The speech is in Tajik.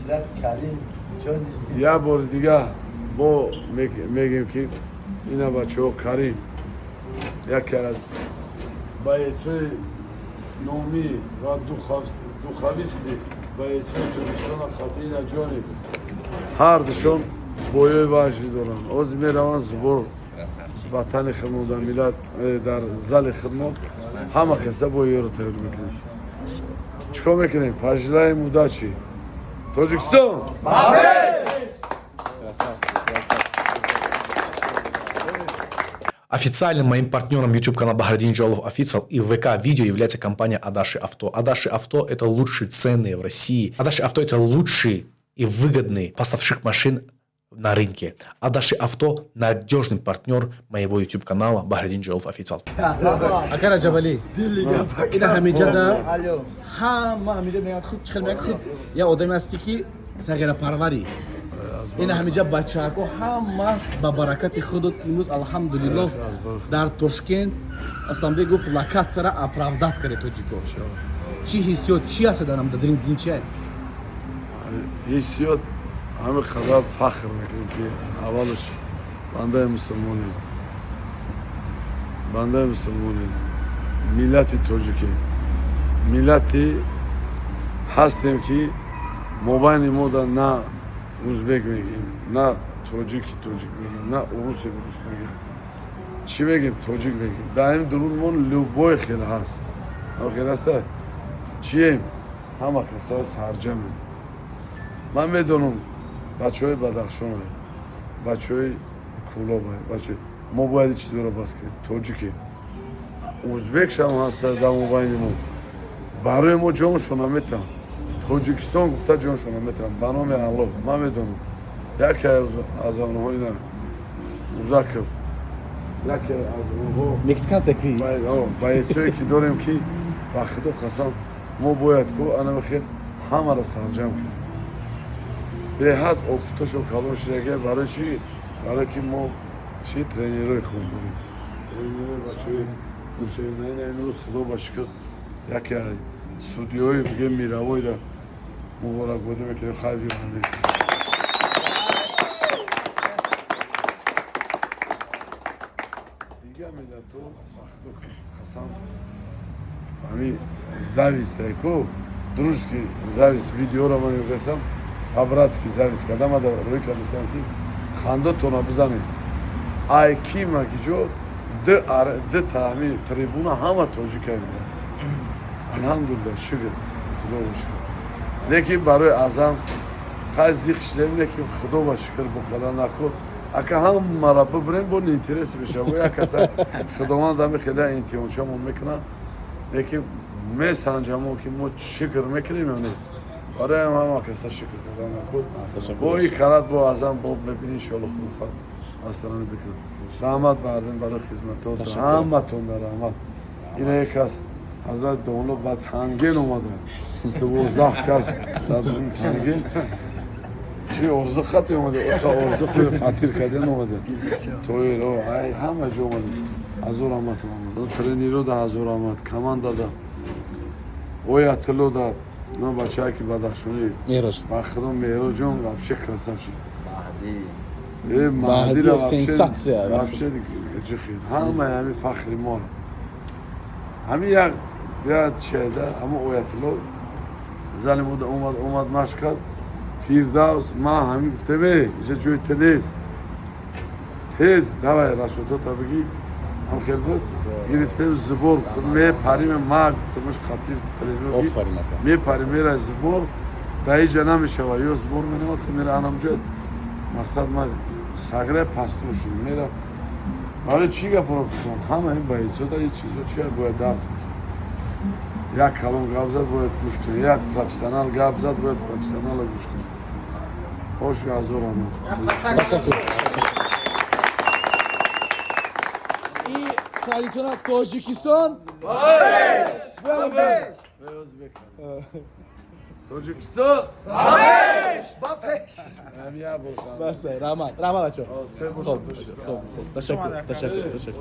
ملت کریم چون یه بار دیگه با میگیم که اینا بچه ها کریم یکی از بایدسوی نومی و دوخویستی بایدسوی ترکستان خاطر جانی هر دشون بویای واجی دارن از میروان زبور وطن خدمت در ملت در زل خدمت همه کسا بویای رو تغییر میکنیم چیکار میکنیم؟ پاجلای موداچی Таджикистан! Официальным моим партнером YouTube канала Бахрадин Джалов Official и ВК Видео является компания Адаши Авто. Адаши Авто – это лучшие цены в России. Адаши Авто – это лучший и выгодный поставщик машин на рынке. Адаши Авто – надежный партнер моего YouTube канала Бахрадин Джалов Official. Акара Джабали. این همیشه در همه همیشه میگن خود چخل میگن خود یا آدمی هستی که صغیر پروری این همیشه بچه ها همه با برکت خودت امروز الحمدلله در تشکند اصلا بگو فلاکت سر اپرافدات کرده توجیکو چی حسیات چی هست در هم داریم دین چیه حسیات همه خدا فخر میکنیم که اولش بنده مسلمانی ملت تاجیکی ملتی هستیم که مبین ما در نه ازبک میگیم نه تاجیک میگیم نه روس میگیم چی میگیم تاجیک میگیم دائم درونمون لوبای خیلی هست اما خیلی هست چیم همه کسا سرجمیم من میدونم بچه های بدخشان بچه های کولاب بچه ما باید چیزی رو بس کنیم تاجیکی ازبک هم هست در مبین ما برای ما جانشون هم میتونم تاجیکستان گفته جانشون هم میتونم بنام الله من میدونم یکی از آنها اینا مزاکف یکی از اونها مکسیکان سکی بایدسوی که داریم که با خدا خواستم ما باید که انا بخیر همه را سرجم کنیم به حد اپتاش و کلوش دیگه برای چی؟ برای که ما چی ترینیروی خوب داریم ترینیروی بچه های گوشه نه این روز خدا باشکر یکی سودیوی بگه میروی را مبارک بوده میکنیم خیلی همه دیگه ملتو خدا خواستم همین زویسته که دروش که زویست ویدیو را من میگستم Абратский завис, когда мы рука десанки, хандо тона бзани. Ай кима гиджо д тами трибуна хама тоджика мия. Алхамдулилlah, шукр. Худо ва шукр. Лекин барои азам хай зих шидем лекин худо ва шукр бухада нако. Ака ҳамара бибрем бо интерес меша. Бо як аса худованд ами хеда интиҳончамон мекуна. Лекин месанҷамо ки мо шукр мекунем ё не. آره هم کسا شکر خدا نکرد با این کارات با ازم با ببینی شغل خود خود اصلا بکنم رحمت بردن برای خدمتات همه تون در رحمت این یک از حضرت دولو با تنگین اومده 12 کس در اون تنگین چی ارزق خطی اومده اتا ارزق فاتیر کردن اومده توی رو ای همه جو اومده از او رحمت اومده ترینی رو ده از او رحمت کمان داده اوی اتلو ده نه بچه های که بدخشونی بخدم میرو جون وابشه красавчик Махди сенсация وابشه جخید همه همی فخری ما همی یک بیاد شهده اما اویتلو زنی بود اومد مشکل فیردوس ما همی گفته بی ایجا جوی تیز دوای رشوتا تا بگی هم خیلی بود گرفتیم زبور می پریم ما گفتمش خطیر تلویزیون می پریم میره زبور دایی جنا میشه و یا زبور میرم تو میره انامجا مقصد ما سگره پستوشیم میره برای چی گفتم همه این باید زود این چیزا چیه باید دست بشه یک کلام گپ زد باید گوش کنی یک پروفسیونال گپ زد باید پروفسیونال گوش کنی خوش از اون تشکر Tradițional Tajikistan. Tajikistan. بس رحمت بچه. خب تشکر.